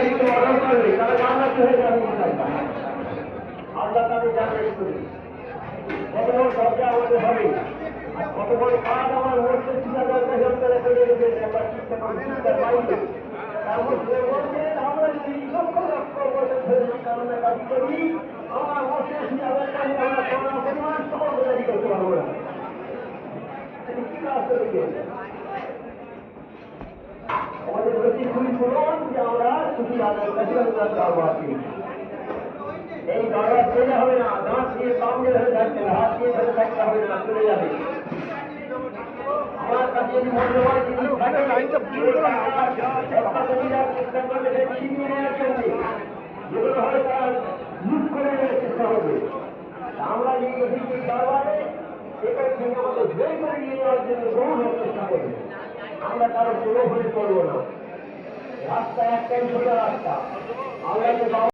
Hindu order করবে তারা জান্নাতি হয়ে যাবে ইনশাআল্লাহ। আল্লাহ তাদের জান্নাত করি। কত বড় দরজা আমাদের হবে, আর কত বড় কাজ আমার মসজিদ ঠিকাদার কাছে আপনারা করে রেখেছেন, আমরা চিন্তা করি চিন্তার বাইরে। তার মধ্যে বলছেন আমরা যদি লক্ষ লক্ষ বছর ধরে এই কারণে কাজ করি, আমার মসজিদ ঠিকাদার কাছে আমরা কোনো পরিমাণ সকল তৈরি করতে পারবো না। কি কাজ করেছে আমাদের প্রতি খুবই প্রমাণ যে আমরা শুধু আদার কাছে আমরা দরবার পেয়েছি। এই দরবার পেলে হবে না, দাঁত দিয়ে কামড়ে ধরে থাকতে হবে, হাত দিয়ে ধরে থাকতে হবে না, চলে যাবে। আমার কাছে যদি মূল্যবান জিনিস থাকে চেষ্টা করলে ছিনিয়ে নেওয়ার জন্য যেগুলো হয় তারা লুট করে নেওয়ার চেষ্টা হবে। আমরা এই দরবারে এটার থেকে আমাদের বের করে নিয়ে যাওয়ার জন্য বহু চেষ্টা করবে। আমরা কারো প্রলোভনে করবো না। রাস্তা একটাই সোজা রাস্তা,